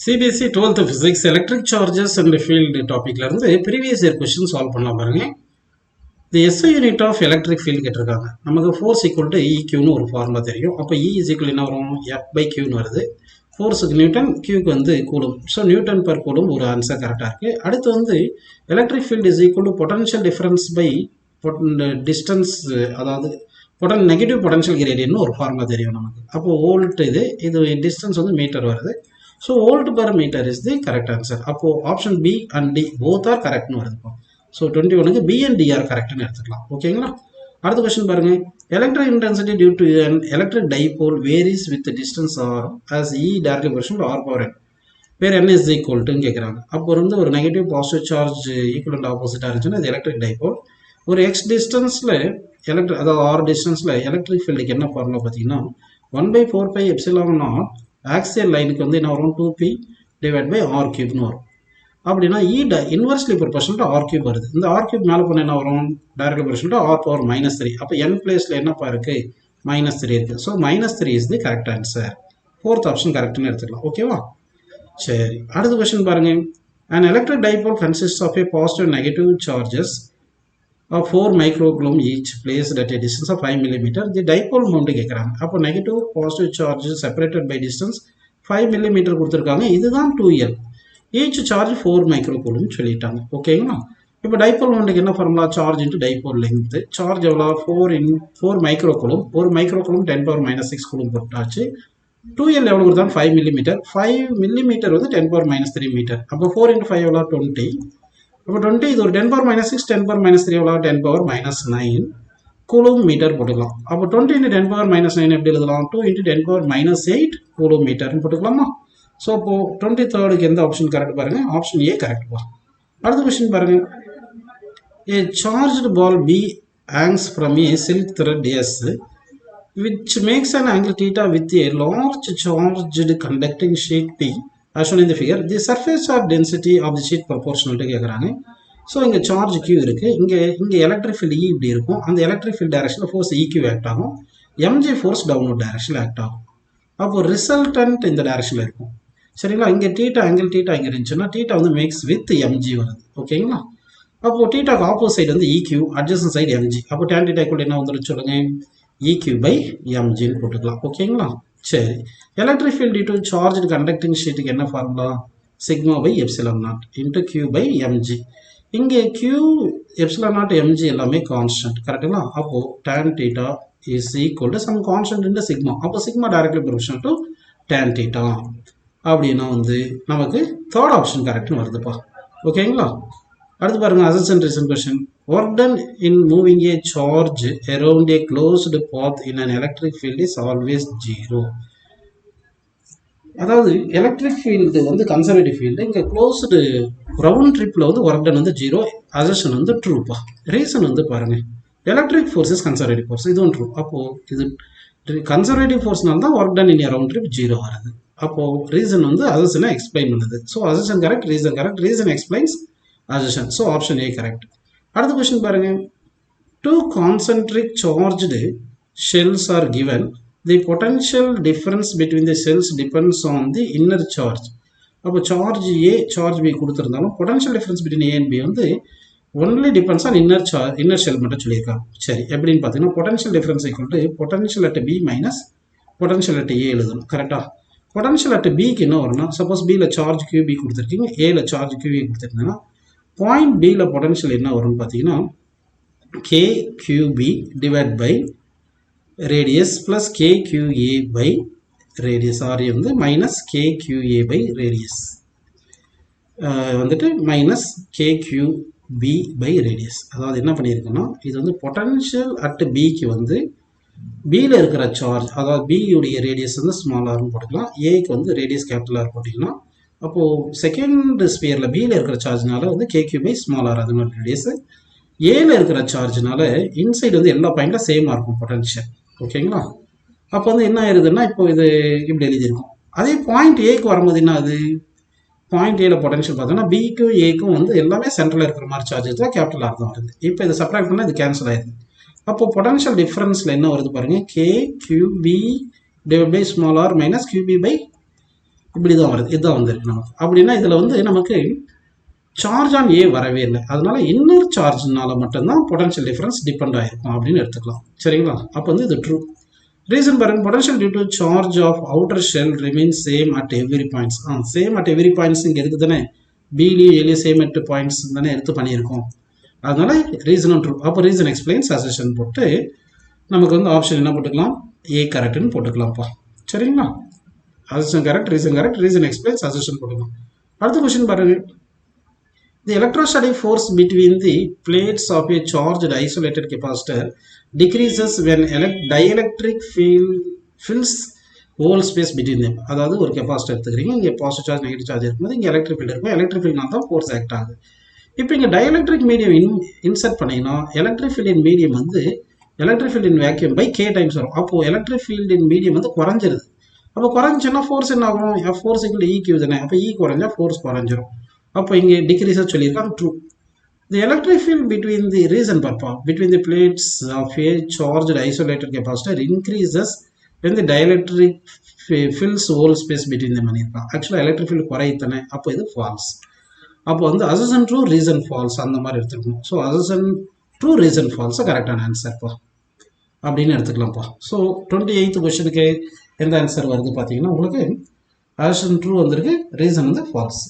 CBSE 12th physics electric charges and field டாப்பிக்ல இருந்து previous year question solve பண்ணலாம் பாருங்க. The SI unit of electric field கேட்டிருக்காங்க. நமக்கு ஃபோர்ஸ் ஈக்குவல் டு இக்யூன்னு ஒரு ஃபார்முலா தெரியும். அப்போ இ இஸ் ஈக்குவல் என்ன வரும்? எஃப் பை கியூன்னு வருது. ஃபோர்ஸுக்கு நியூட்டன், கியூக்கு வந்து coulomb. So newton per coulomb ஒரு ஆன்சர் கரெக்டாக இருக்குது. அடுத்து வந்து electric field is equal to potential difference by distance, அதாவது நெகட்டிவ் பொட்டன்ஷியல் கிரேடியன்ட்னு ஒரு ஃபார்முலா தெரியும் நமக்கு. அப்போ வோல்ட் இது டிஸ்டன்ஸ் வந்து மீட்டர் வருது. So volt per metre is the correct answer. அப்போ option B and D both are கரெக்ட்னு வருதுப்பா. ஸோ 21க்கு பி அண்ட் டி ஆர் கரெக்ட்னு எடுத்துக்கலாம். ஓகேங்களா? அடுத்த கொஸ்டின் பாருங்க. Electric intensity due to an electric dipole varies with the distance r as e directly proportional to r power n where n is equal to கேட்குறாங்க. அப்போ வந்து ஒரு நெகட்டிவ் பாசிட்டிவ் சார்ஜ் ஈக்குவலண்ட் ஆப்போசிட்டாக இருந்துச்சுன்னா அது எலக்ட்ரிக் டைபோல். ஒரு X டிஸ்டன்ஸில் அதாவது ஆர் டிஸ்டன்ஸில் எலக்ட்ரிக் ஃபீல்டுக்கு என்ன ஃபார்முலா பார்த்தீங்கன்னா 1/4π எப்சிலான் நாட் ஆக்சியல் லைனுக்கு வந்து என்ன வரும்? 2p டிவைட் பை ஆர் கியூப்னு வரும். அப்படின்னா inversely proportional to R cube வருது. இந்த ஆர் கியூப் மேலே பண்ண என்ன வரும்? Directly proportional to R power -3. அப்போ n பிளேஸில் என்னப்பா இருக்கு? -3 இருக்கு. So -3 is the correct answer. Fourth option கரெக்ட்னு எடுத்துக்கலாம். ஓகேவா? சரி, அடுத்த கொஸ்டின் பாருங்க. an electric dipole consists of a positive and negative charges of 4 microcoulomb each placed at a distance of 5 mm. The dipole moment கேட்குறாங்க. அப்போ negative positive charges separated by distance 5 mm கொடுத்துருக்காங்க. இதுதான் 2L. ஈச் சார்ஜ் 4 மைக்ரோகூலும் சொல்லிட்டாங்க. ஓகேங்களா? இப்போ dipole மொமெண்ட்டுக்கு என்ன formula? Charge into dipole length. Charge எவ்வளோ? 4 மைக்ரோகூலும். ஒரு மைக்ரோகூலும் 10⁻⁻6 கூலும் போட்டாச்சு. 2L எவ்வளோ கொடுத்தாலும் 5 mm. 5 mm வந்து 10⁻³ மீட்டர். அப்போ 4 × 5 எவ்வளோ? 20. அப்போ 20 இது ஒரு 10⁻6 10⁻³ எவ்வளோ? 10⁻9 கூலும் மீட்டர் போட்டுக்கலாம். அப்போ 20 × 10⁻9 எப்படி எழுதலாம்? 2 × 10⁻8 கூலும் மீட்டர்னு போட்டுக்கலாமா? ஸோ இப்போ 23க்கு எந்த ஆப்ஷன் கரெக்ட் பாருங்க? ஆப்ஷன் ஏ கரெக்ட் பா. அடுத்த கொஸ்டின் பாருங்க. A charged ball B hangs from a silk thread S which makes an angle theta with a large charged conducting sheet P as shown in the figure. The surface charge density of the sheet proportional to கேட்குறாங்க. So இங்கே charge Q இருக்குது. இங்கே electric field இ இப்படி இருக்கும். அந்த electric field டைரக்ஷனில் force EQ act ஆகும். MG force downward டைரக்ஷனில் ஆக்ட் ஆகும். அப்போ ரிசல்டன்ட் இந்த டைரக்ஷனில் இருக்கும். சரிங்களா? இங்கே டீட்டா ஆங்கிள் டீட்டா இங்கே இருந்துச்சுன்னா டீட்டா வந்து மேக்ஸ் வித் எம்ஜி வருது. ஓகேங்களா? அப்போ டீட்டாக்கு ஆப்போசிட் சைடு வந்து இக்யூ, அட்ஜசன்ட் சைடு எம்ஜி. அப்போ டேன் டீட்டா கூட என்ன வந்துடும் சொல்லுங்க? இக்யூ பை எம்ஜின்னு போட்டுக்கலாம். ஓகேங்களா? சரி, electric field due to charge conducting ஷீட்டுக்கு என்ன formula? Sigma by epsilon naught into Q by mg. இங்கே கியூ எப்சிலான் நாட் எம்ஜி எல்லாமே கான்ஸ்டன்ட். கரெக்டுங்களா? அப்போ tan theta is equal to some constant into sigma. அப்போ sigma directly proportional to tan theta. அப்படின்னா வந்து நமக்கு தேர்ட் ஆப்ஷன் கரெக்ட்னு வருதுப்பா. ஓகேங்களா? அடுத்து பாருங்க. Assertion reason question. Work done in moving a charge around a closed path in an electric field is always 0. அதாவது electric field வந்து கன்சர்வேட்டிவ் ஃபீல்டு. இங்கே க்ளோஸ்டு ரவுண்ட் ட்ரிப்பில் வந்து ஒர்க் டன் வந்து 0, அசர்ஷன் வந்து ட்ரூப்பா. ரீசன் வந்து பாருங்க, electric force is conservative force. இதுவும் ட்ரூ. அப்போது இது கன்சர்வேட்டிவ் ஃபோர்ஸ்னால தான் ஒர்க் டன் இன் ஏ ரவுண்ட் ட்ரிப் 0 வருது. அப்போ ரீசன் வந்து அசர்ஷனை எக்ஸ்பிளைன் பண்ணுது. So assertion correct, reason correct, reason explains assertion. So option A correct. அடுத்த கொஸ்டின் பாருங்க. 2 concentric charged shells are given. The potential difference between the shells depends on the inner charge. அப்போ charge A charge B கொடுத்துருந்தாலும் potential difference between A and B வந்து only depends on inner shell மட்டும் சொல்லியிருக்காங்க. சரி, எப்படின்னு பார்த்தீங்கன்னா potential difference equal to potential at B minus potential at A எழுதணும். கரெக்டாக? பொட்டன்ஷியல் அட் பிக்கு என்ன வரும்னா, சப்போஸ் பியில் சார்ஜ் கியூபி கொடுத்துருக்கீங்க, ஏல சார்ஜ் கியூபி கொடுத்துருந்தீங்கன்னா பாயிண்ட் பியில் பொட்டன்ஷியல் என்ன வரும்னு பார்த்தீங்கன்னா K QP divide by radius plus K Q A by radius. R வந்து minus K Q A by radius வந்துட்டு minus K Q B by radius. அதாவது என்ன பண்ணியிருக்கோன்னா, இது வந்து பொட்டன்ஷியல் அட் பிக்கு வந்து பியில் இருக்கிற சார்ஜ், அதாவது பியுடைய ரேடியஸ் வந்து ஸ்மால் ஆர்னு போட்டுக்கலாம். ஏக்கு வந்து ரேடியஸ் கேபிட்டல் ஆர் போட்டிங்கன்னா அப்போது செகண்ட் ஸ்பியரில் பியில் இருக்கிற சார்ஜ்னால வந்து கேக்யூ பை ஸ்மால் ஆர் அதனோட ரேடியஸ். ஏல இருக்கிற சார்ஜ்னால இன்சைடு வந்து எல்லா பாயிண்ட்டும் சேமாக இருக்கும் பொட்டன்ஷியல். ஓகேங்களா? அப்போ வந்து என்ன ஆயிருதுன்னா, இப்போ இது இப்படி எழுதியிருக்கும். அதே பாயிண்ட் ஏக்கு வரும்போது என்ன ஆகுது? பாயிண்ட் ஏல பொட்டன்ஷியல் பார்த்தோன்னா பிக்கும் ஏக்கும் வந்து எல்லாமே சென்ட்ரலில் இருக்கிற மாதிரி சார்ஜஸ் தான் கேபிட்டல் ஆர் தான் வருது. இப்போ இதை சப்ராக்ட் பண்ணால் இது கேன்சல் ஆயிடுது. அப்போ பொட்டன்ஷியல் டிஃபரன்ஸில் என்ன வருது பாருங்க? K QP divide by small R minus Q P by இப்படி தான் வருது, இதுதான் வந்துருக்கு நமக்கு. அப்படின்னா இதில் வந்து நமக்கு சார்ஜ் ஆன் ஏ வரவே இல்லை, அதனால இன்னர் சார்ஜ்னால மட்டும்தான் பொட்டன்ஷியல் டிஃபரன்ஸ் டிபெண்ட் ஆகிருக்கும் அப்படின்னு எடுத்துக்கலாம். சரிங்களா? அப்போ வந்து இது ட்ரூ. ரீசன் பாருங்க, potential due to charge of outer shell remain same at every points. Same at every points இங்கே இருக்குது தானே, பிலையும் ஏலையும் சேம் அட் பாயிண்ட்ஸ் தானே எடுத்து பண்ணியிருக்கோம், அதனால ரீசனும் ட்ரூ. அப்போ ரீசன் எக்ஸ்பிளைன்ஸ் அசெஷன் போட்டு நமக்கு வந்து ஆப்ஷன் என்ன போட்டுக்கலாம், ஏ கரெக்ட்னு போட்டுக்கலாம்ப்பா. சரிங்களா? Assertion correct, reason explains assertion போட்டுக்கலாம். அடுத்த கொஸ்டின் பாருங்க. The electrostatic force between the plates of a charged isolated capacitor decreases when dielectric field fills whole space between them. அதாவது ஒரு கெப்பாசிட்டர் எடுத்துக்கிறீங்க, இங்கே பாசிட்டிவ் சார்ஜ் நெகட்டிவ் சார்ஜ் இருக்கும்போது இங்கே electric field இருக்கும், எலக்ட்ரிக் ஃபீல்ட்னால தான் ஃபோர்ஸ் ஆக்ட் ஆகுது. இப்போ இங்கே டயலக்ட்ரிக் மீடியம் இன்சர்ட் பண்ணிங்கன்னா எலக்ட்ரிக் ஃபீல்ட் இன் மீடியம் வந்து electric field in vacuum by K times வரும். அப்போது எலக்ட்ரிக் ஃபீல்ட் இன் மீடியம் வந்து குறைஞ்சிருது. அப்போ குறைஞ்சுன்னா ஃபோர்ஸ் என்ன ஆகும், ஃபோர்ஸ் ஈக்குவல் ஈக்யூ தானே, அப்போ ஈ குறைஞ்சா ஃபோர்ஸ் குறைஞ்சிரும். அப்போ இங்கே டிக்ரீஸாக சொல்லியிருக்காங்க, true. The electric field between the reason between the plates of a charged isolated capacitor increases when the dielectric fills whole space between them. ஆக்சுவலாக எலக்ட்ரிக் ஃபீல்டு குறையுத்தானே, அப்போ இது ஃபால்ஸ். அப்போ வந்து அசெஷன் ட்ரூ, ரீசன் ஃபால்ஸ் அந்த மாதிரி எடுத்துக்கணும். So assertion true, reason ஃபால்ஸாக கரெக்டான ஆன்சர்ப்பா அப்படின்னு எடுத்துக்கலாம்ப்பா. ஸோ 28th கொஸ்டினுக்கு எந்த ஆன்சர் வருது பார்த்தீங்கன்னா உங்களுக்கு அசெஷன் ட்ரூ வந்திருக்கு, ரீசன் வந்து ஃபால்ஸ்.